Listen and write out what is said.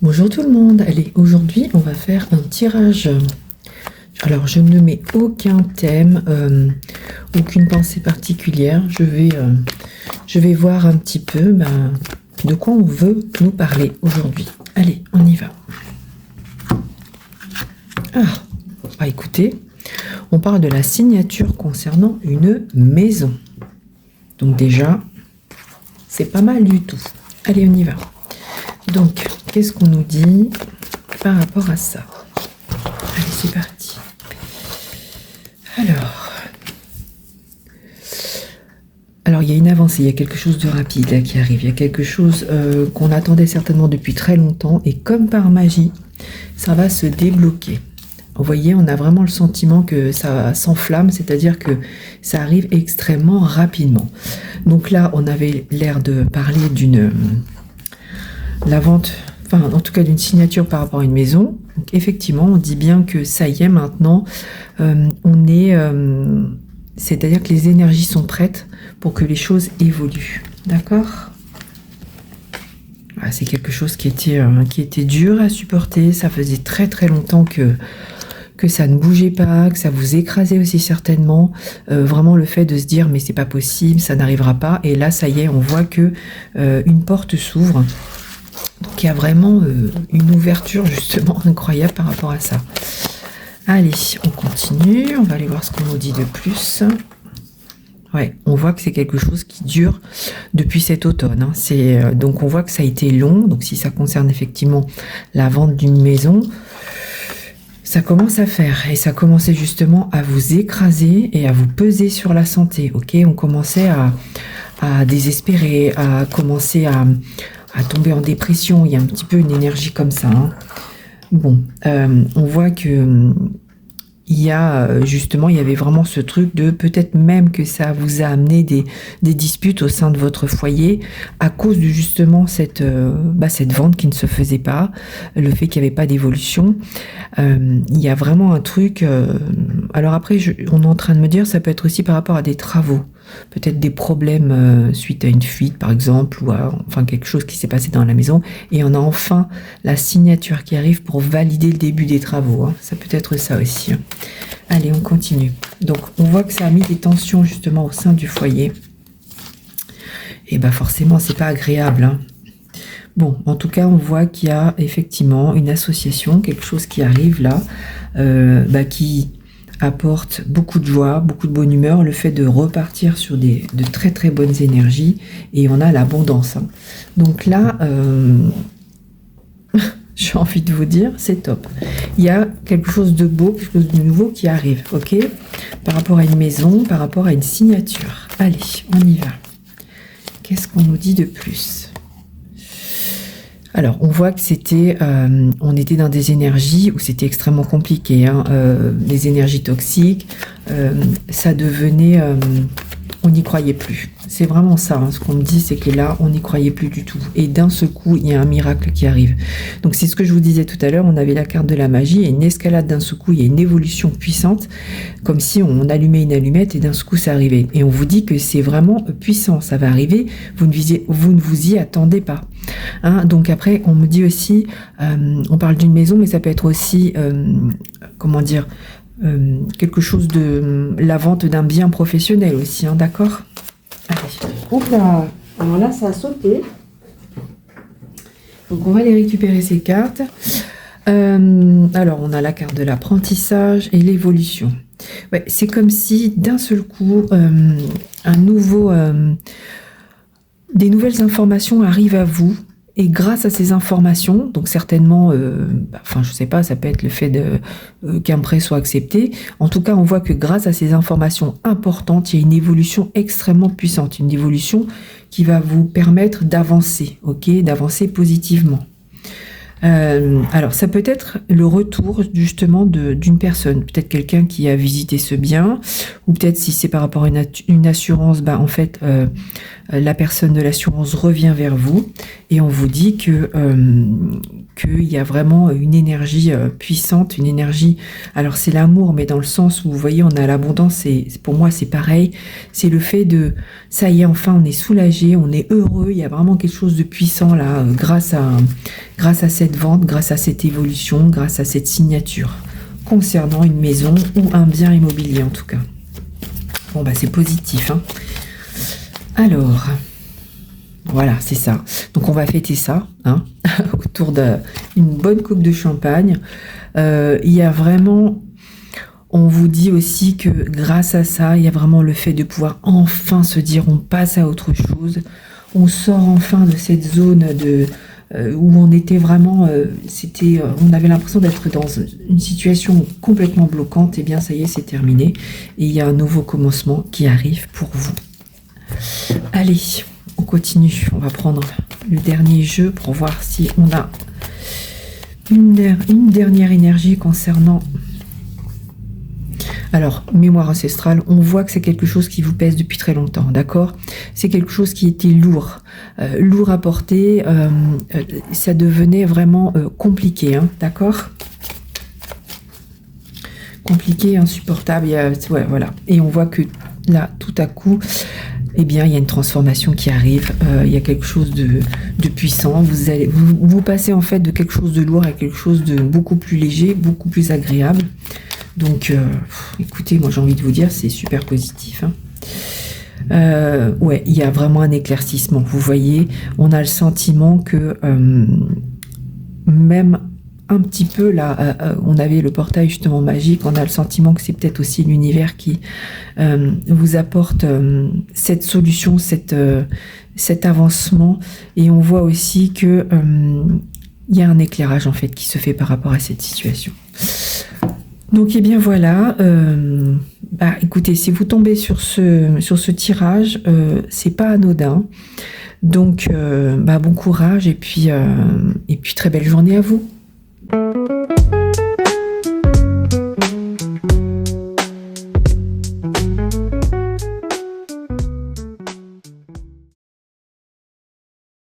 Bonjour tout le monde, allez, aujourd'hui on va faire un tirage. Alors je ne mets aucun thème, aucune pensée particulière. Je vais voir un petit peu de quoi on veut nous parler aujourd'hui. Allez, on y va. Écoutez, on parle de la signature concernant une maison. Donc déjà, c'est pas mal du tout. Allez, on y va. Donc, qu'est-ce qu'on nous dit par rapport à ça? Allez, c'est parti. Alors, il y a une avancée, il y a quelque chose de rapide là qui arrive. Il y a quelque chose qu'on attendait certainement depuis très longtemps. Et comme par magie, ça va se débloquer. Vous voyez, on a vraiment le sentiment que ça s'enflamme, c'est-à-dire que ça arrive extrêmement rapidement. Donc là, on avait l'air de parler la vente, enfin en tout cas d'une signature par rapport à une maison. Donc effectivement, on dit bien que ça y est maintenant, c'est-à-dire que les énergies sont prêtes pour que les choses évoluent. D'accord ? C'est quelque chose qui était dur à supporter. Ça faisait très très longtemps que ça ne bougeait pas, que ça vous écrasait aussi certainement. Vraiment le fait de se dire mais c'est pas possible, ça n'arrivera pas. Et là ça y est, on voit que une porte s'ouvre. Donc il y a vraiment une ouverture justement incroyable par rapport à ça. Allez, on continue, on va aller voir ce qu'on nous dit de plus. Ouais, on voit que c'est quelque chose qui dure depuis cet automne. Donc on voit que ça a été long. Donc si ça concerne effectivement la vente d'une maison, ça commence à faire. Et ça commençait justement à vous écraser et à vous peser sur la santé. Ok, on commençait à désespérer, à commencer à tomber en dépression. Il y a un petit peu une énergie comme ça. Bon, on voit que il y avait vraiment ce truc de peut-être même que ça vous a amené des disputes au sein de votre foyer à cause de justement cette vente qui ne se faisait pas, le fait qu'il n'y avait pas d'évolution. Il y a vraiment un truc. Alors après, on est en train de me dire, ça peut être aussi par rapport à des travaux. Peut-être des problèmes suite à une fuite par exemple, ou enfin quelque chose qui s'est passé dans la maison, et on a enfin la signature qui arrive pour valider le début des travaux. Ça peut être ça aussi. Allez, on continue. Donc on voit que ça a mis des tensions justement au sein du foyer. Et forcément c'est pas agréable. Bon, en tout cas on voit qu'il y a effectivement une association, quelque chose qui arrive là, qui apporte beaucoup de joie, beaucoup de bonne humeur, le fait de repartir sur de très très bonnes énergies, et on a l'abondance. Donc là, j'ai envie de vous dire, c'est top. Il y a quelque chose de beau, quelque chose de nouveau qui arrive, ok ? Par rapport à une maison, par rapport à une signature. Allez, on y va. Qu'est-ce qu'on nous dit de plus ? Alors, on voit que on était dans des énergies où c'était extrêmement compliqué, les énergies toxiques, ça devenait, on n'y croyait plus. C'est vraiment ça, ce qu'on me dit, c'est que là, on n'y croyait plus du tout. Et d'un seul coup, il y a un miracle qui arrive. Donc, c'est ce que je vous disais tout à l'heure, on avait la carte de la magie, et une escalade d'un seul coup, il y a une évolution puissante, comme si on allumait une allumette, et d'un seul coup, ça arrivait. Et on vous dit que c'est vraiment puissant, ça va arriver, vous ne vous y attendez pas. Donc après, on me dit aussi, on parle d'une maison, mais ça peut être aussi, quelque chose de la vente d'un bien professionnel aussi, d'accord ? Allez. Oula, alors là, ça a sauté. Donc on va aller récupérer ces cartes. Alors, on a la carte de l'apprentissage et l'évolution. Ouais, c'est comme si d'un seul coup, des nouvelles informations arrivent à vous. Et grâce à ces informations, donc certainement, je sais pas, ça peut être le fait qu'un prêt soit accepté. En tout cas, on voit que grâce à ces informations importantes, il y a une évolution extrêmement puissante, une évolution qui va vous permettre d'avancer, d'avancer positivement. Alors, ça peut être le retour justement d'une personne, peut-être quelqu'un qui a visité ce bien, ou peut-être si c'est par rapport à une assurance, la personne de l'assurance revient vers vous et on vous dit qu'il y a vraiment une énergie puissante, une énergie, alors c'est l'amour, mais dans le sens où vous voyez, on a l'abondance, et pour moi c'est pareil, c'est le fait de, ça y est, enfin on est soulagé, on est heureux, il y a vraiment quelque chose de puissant là, grâce à cette vente, grâce à cette évolution, grâce à cette signature, concernant une maison ou un bien immobilier en tout cas. Bon bah c'est positif, hein. Alors... Voilà, c'est ça. Donc on va fêter ça, hein, autour d'une bonne coupe de champagne. Il y a vraiment, on vous dit aussi que grâce à ça, il y a vraiment le fait de pouvoir enfin se dire on passe à autre chose. On sort enfin de cette zone où on était vraiment, on avait l'impression d'être dans une situation complètement bloquante. Et bien ça y est, c'est terminé. Et il y a un nouveau commencement qui arrive pour vous. Allez. On continue, on va prendre le dernier jeu pour voir si on a une dernière énergie concernant... Alors, mémoire ancestrale, on voit que c'est quelque chose qui vous pèse depuis très longtemps, d'accord? C'est quelque chose qui était lourd, lourd à porter, ça devenait vraiment compliqué, hein, d'accord? Compliqué, insupportable, ouais, voilà. Et on voit que là, tout à coup... Eh bien, il y a une transformation qui arrive, il y a quelque chose de puissant, vous passez en fait de quelque chose de lourd à quelque chose de beaucoup plus léger, beaucoup plus agréable. Donc, écoutez, moi j'ai envie de vous dire, c'est super positif, hein. Ouais, il y a vraiment un éclaircissement, vous voyez, on a le sentiment que même... un petit peu là, on avait le portail justement magique, on a le sentiment que c'est peut-être aussi l'univers qui vous apporte cette solution, cet avancement, et on voit aussi que il y a un éclairage en fait qui se fait par rapport à cette situation. Donc et bien voilà, écoutez, si vous tombez sur ce tirage, c'est pas anodin. Donc bon courage et puis très belle journée à vous.